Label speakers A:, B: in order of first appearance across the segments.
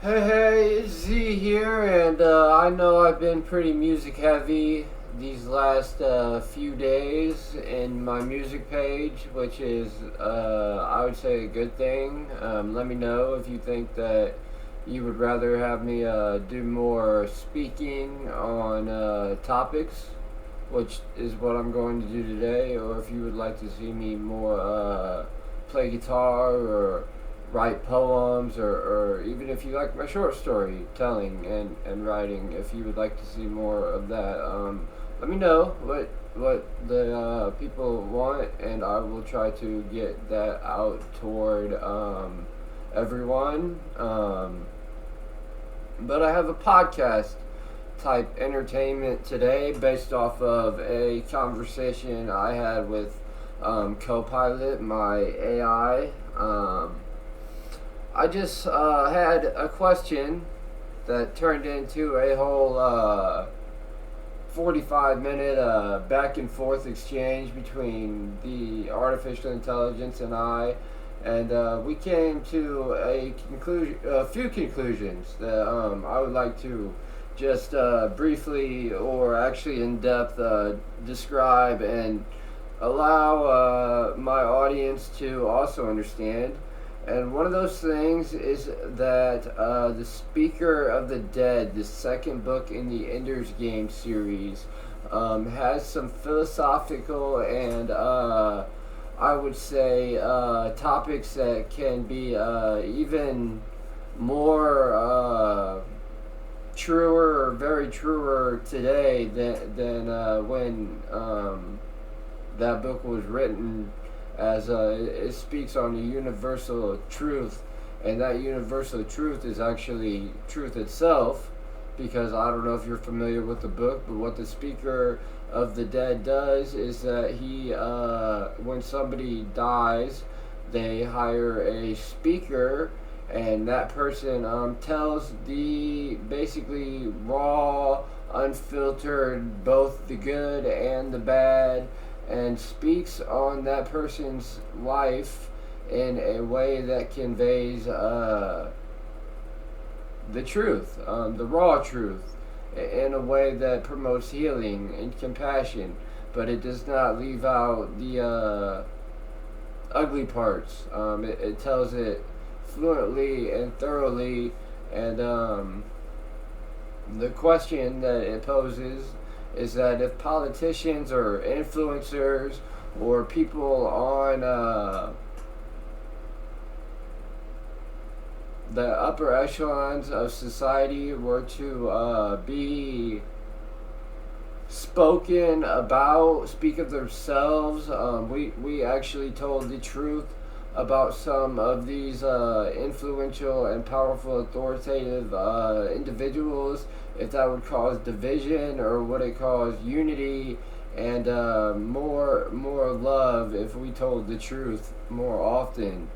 A: Hey, it's Z here, and I know I've been pretty music heavy these last few days in my music page, which is, I would say, a good thing. Let me know if you think that you would rather have me do more speaking on topics, which is what I'm going to do today, or if you would like to see me more play guitar or write poems, or even if you like my short story telling and writing, if you would like to see more of that, let me know what the people want, and I will try to get that out toward everyone. But I have a podcast type entertainment today based off of a conversation I had with Copilot, my AI. I just had a question that turned into a whole 45-minute back and forth exchange between the artificial intelligence and I. And we came to a few conclusions that I would like to just briefly or actually in depth describe and allow my audience to also understand. And one of those things is that the Speaker of the Dead, the second book in the Ender's Game series, has some philosophical and I would say topics that can be even more truer or very truer today than when that book was written, as it speaks on the universal truth, and that universal truth is actually truth itself. Because I don't know if you're familiar with the book, but what the Speaker of the Dead does is that when somebody dies, they hire a speaker, and that person tells the basically raw, unfiltered, both the good and the bad, and speaks on that person's life in a way that conveys the truth, the raw truth, in a way that promotes healing and compassion, but it does not leave out the ugly parts. It tells it fluently and thoroughly, and the question that it poses is that if politicians or influencers or people on the upper echelons of society were to be spoken about, speak of themselves. We actually told the truth about some of these influential and powerful authoritative individuals, if that would cause division or would it cause unity and more love if we told the truth more often.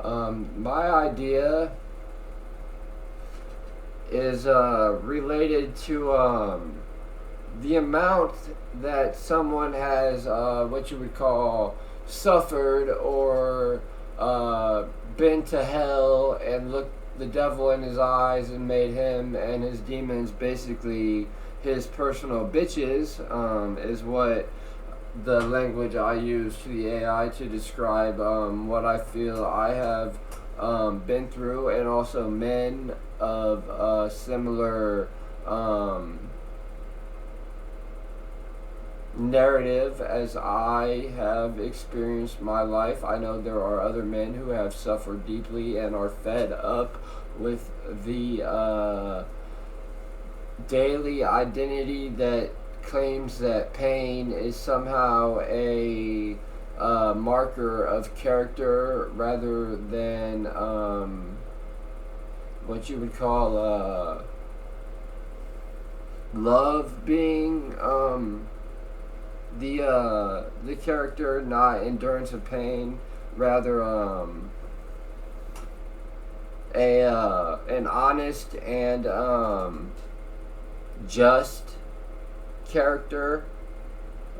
A: My idea is related to the amount that someone has, what you would call, suffered or been to hell and looked the devil in his eyes and made him and his demons basically his personal bitches, is what the language I use to the AI to describe what I feel I have been through, and also men of similar narrative as I have experienced my life. I know there are other men who have suffered deeply and are fed up with the daily identity that claims that pain is somehow a marker of character rather than what you would call love being the character, not endurance of pain, rather an honest and just character.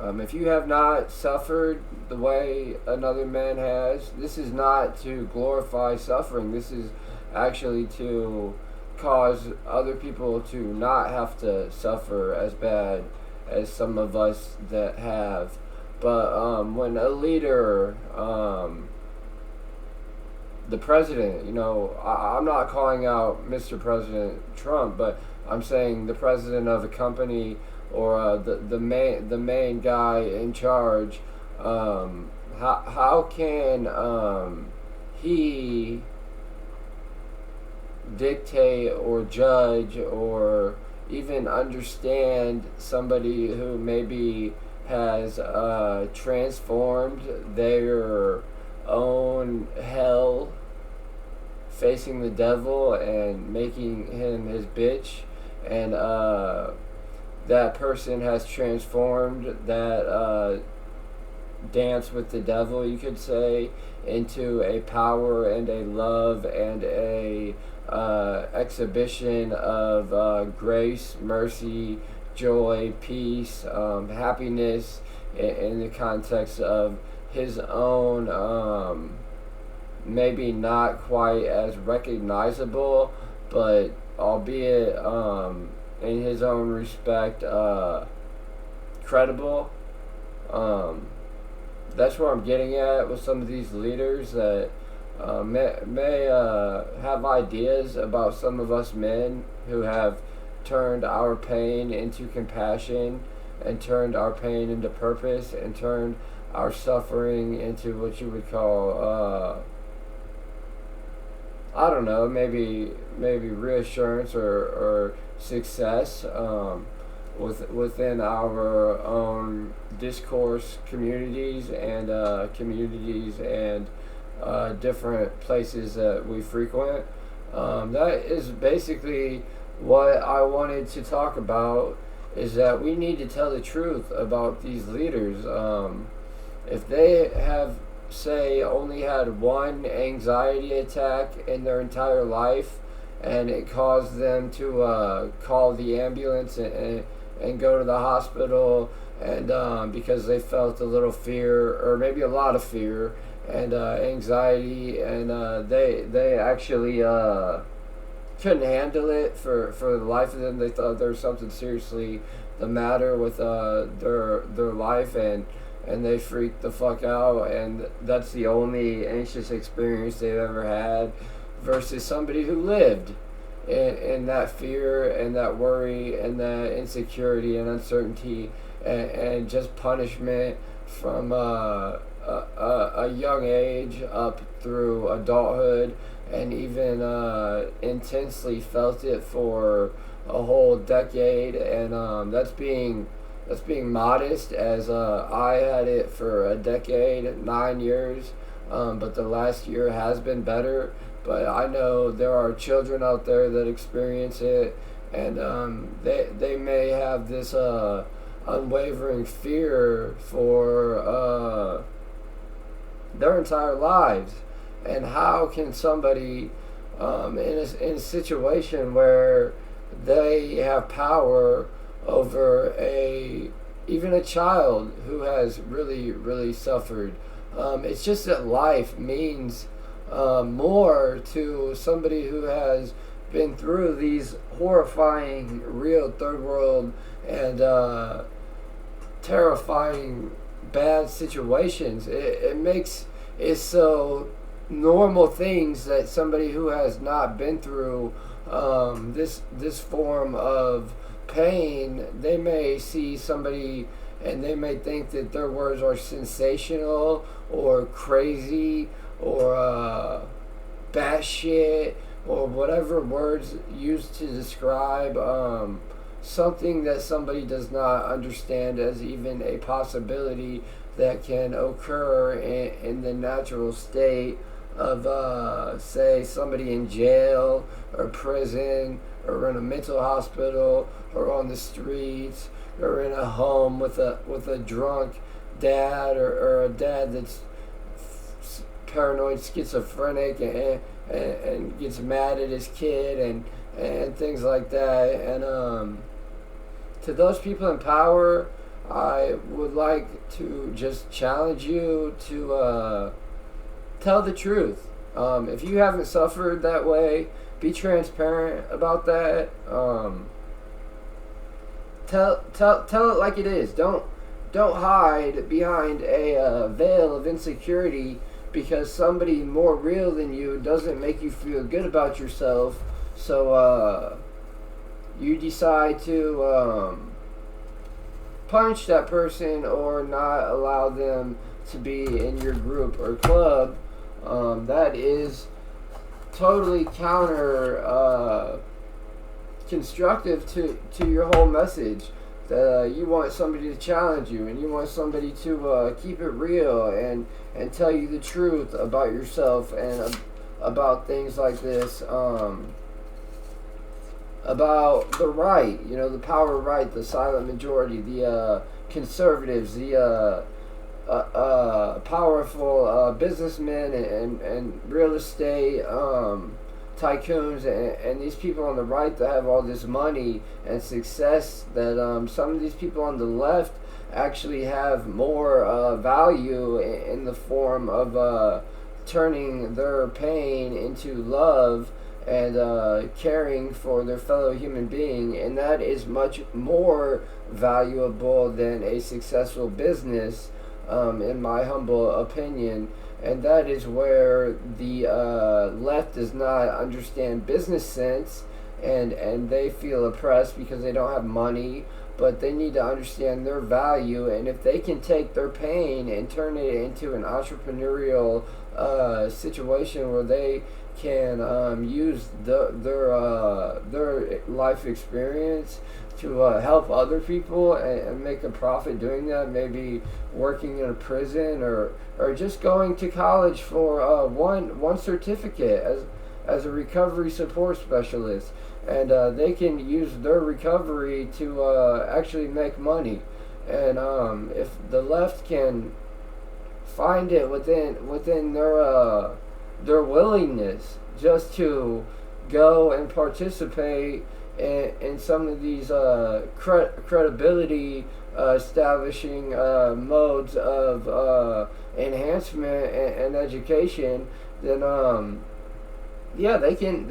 A: If you have not suffered the way another man has, this is not to glorify suffering. This is actually to cause other people to not have to suffer as bad as some of us that have. But when a leader, the president, I'm not calling out Mr. President Trump, but I'm saying the president of a company or the main guy in charge. How can he dictate or judge or even understand somebody who maybe has transformed their own hell facing the devil and making him his bitch, and that person has transformed that dance with the devil, you could say, into a power and a love and a exhibition of grace, mercy, joy, peace, happiness in the context of his own, maybe not quite as recognizable, but albeit in his own respect, credible. That's where I'm getting at with some of these leaders that may have ideas about some of us men who have turned our pain into compassion and turned our pain into purpose and turned our suffering into what you would call I don't know, maybe reassurance or success within our own discourse communities and different places that we frequent. That is basically what I wanted to talk about. Is that we need to tell the truth about these leaders. If they have, say, only had one anxiety attack in their entire life, and it caused them to call the ambulance and go to the hospital, and because they felt a little fear, or maybe a lot of fear, and anxiety, and they actually couldn't handle it for the life of them. They thought there was something seriously the matter with their life, and they freaked the fuck out, and that's the only anxious experience they've ever had, versus somebody who lived in that fear and that worry and that insecurity and uncertainty and just punishment from a young age up through adulthood, and even intensely felt it for a whole decade. And that's being modest, as I had it for a decade, 9 years, but the last year has been better. But I know there are children out there that experience it, and they may have this unwavering fear for their entire lives. And how can somebody in a situation where they have power over even a child who has really, really suffered? It's just that life means more to somebody who has been through these horrifying, real third world and terrifying bad situations. It makes it so normal things that somebody who has not been through this form of pain, they may see somebody and they may think that their words are sensational or crazy or batshit or whatever words used to describe something that somebody does not understand as even a possibility that can occur in the natural state of, say, somebody in jail or prison or in a mental hospital or on the streets or in a home with a drunk dad or a dad that's paranoid schizophrenic and gets mad at his kid and things like that. And to those people in power, I would like to just challenge you to tell the truth. If you haven't suffered that way, be transparent about that. Tell it like it is. Don't hide behind a veil of insecurity because somebody more real than you doesn't make you feel good about yourself. So you decide to punish that person or not allow them to be in your group or club. That is totally counter constructive to your whole message. That you want somebody to challenge you, and you want somebody to keep it real and tell you the truth about yourself and about things like this. About the right, the power right, the silent majority, the conservatives, the powerful businessmen and real estate tycoons and these people on the right that have all this money and success, that some of these people on the left actually have more value in the form of turning their pain into love and caring for their fellow human being, and that is much more valuable than a successful business, in my humble opinion. And that is where the left does not understand business sense, and they feel oppressed because they don't have money, but they need to understand their value. And if they can take their pain and turn it into an entrepreneurial situation where they can use their life experience to help other people and make a profit doing that, maybe working in a prison or just going to college for one certificate as a recovery support specialist, and they can use their recovery to actually make money. And if the left can find it within their willingness just to go and participate in some of these credibility establishing modes of enhancement and education, then yeah, they can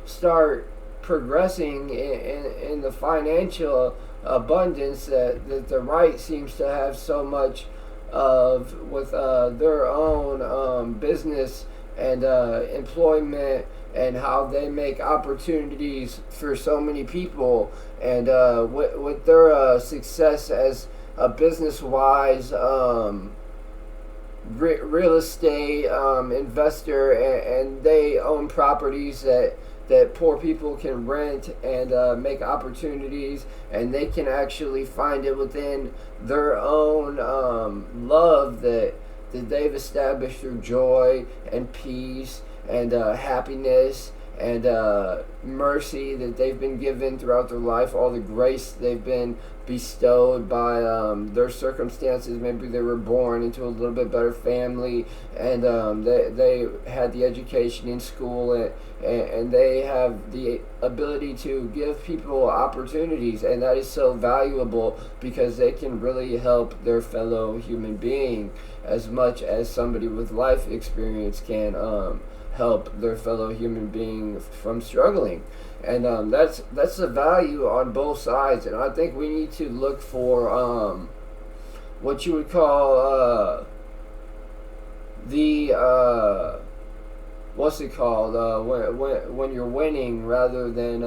A: start progressing in the financial abundance that the right seems to have so much of with their own business and employment, and how they make opportunities for so many people, and with their success as a business-wise real estate investor, and they own properties that poor people can rent and make opportunities, and they can actually find it within their own love that they've established through joy and peace and happiness and mercy that they've been given throughout their life, all the grace they've been bestowed by their circumstances. Maybe they were born into a little bit better family, and they had the education in school, and they have the ability to give people opportunities, and that is so valuable because they can really help their fellow human being as much as somebody with life experience can help their fellow human being from struggling. And that's the value on both sides, and I think we need to look for what you would call the what's it called when you're winning, rather than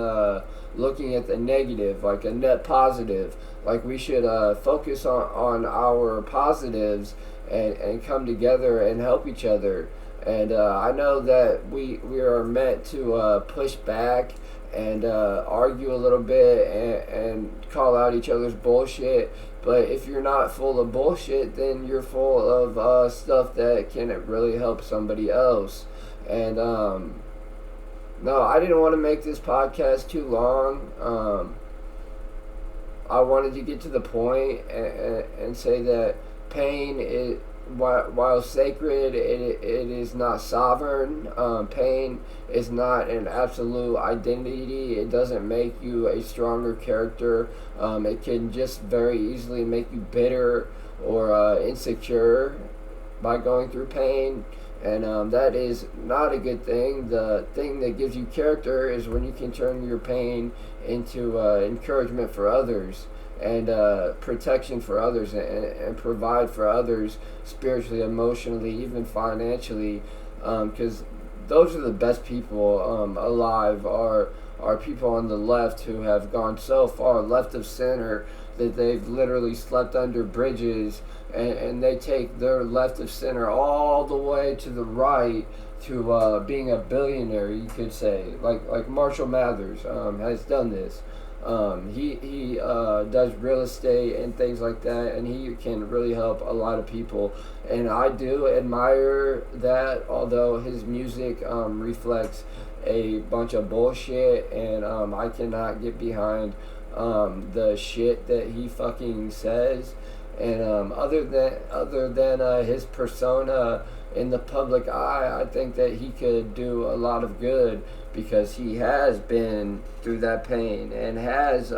A: looking at the negative, like a net positive. Like we should focus on our positives and come together and help each other. And I know that we are meant to push back and argue a little bit and call out each other's bullshit. But if you're not full of bullshit, then you're full of stuff that can really help somebody else. And no, I didn't want to make this podcast too long. I wanted to get to the point and say that pain is, while sacred, it is not sovereign. Pain is not an absolute identity. It doesn't make you a stronger character. It can just very easily make you bitter or insecure by going through pain. And that is not a good thing. The thing that gives you character is when you can turn your pain into encouragement for others and protection for others, and provide for others spiritually, emotionally, even financially, because those are the best people alive. Are people on the left who have gone so far left of center that they've literally slept under bridges, and they take their left of center all the way to the right to being a billionaire, you could say. Like Marshall Mathers has done this. He does real estate and things like that, and he can really help a lot of people. And I do admire that, although his music reflects a bunch of bullshit, and I cannot get behind the shit that he fucking says. And other than his persona in the public eye, I think that he could do a lot of good because he has been through that pain and has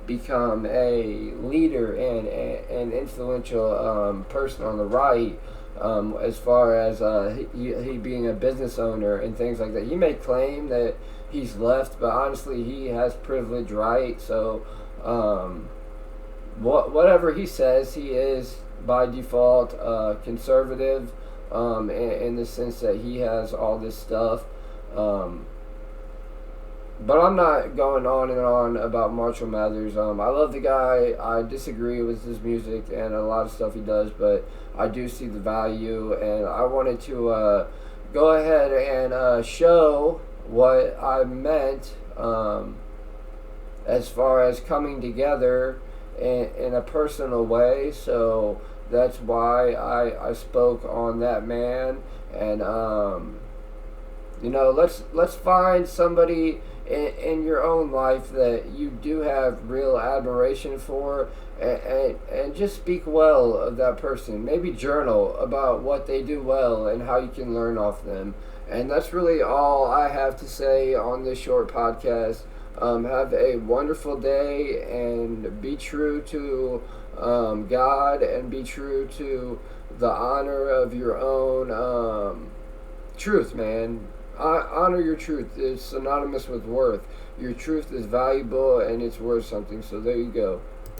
A: become a leader and an influential person on the right, as far as he being a business owner and things like that. He may claim that he's left, but honestly, he has privilege, right? So, whatever he says, he is by default conservative, in the sense that he has all this stuff. But I'm not going on and on about Marshall Mathers. I love the guy. I disagree with his music and a lot of stuff he does, but I do see the value, and I wanted to go ahead and show what I meant, as far as coming together in a personal way. So that's why I spoke on that man. And let's find somebody in your own life that you do have real admiration for, and just speak well of that person. Maybe journal about what they do well and how you can learn off them. And that's really all I have to say on this short podcast. Have a wonderful day, and be true to God, and be true to the honor of your own truth, man. Honor your truth. It's synonymous with worth. Your truth is valuable and it's worth something. So there you go.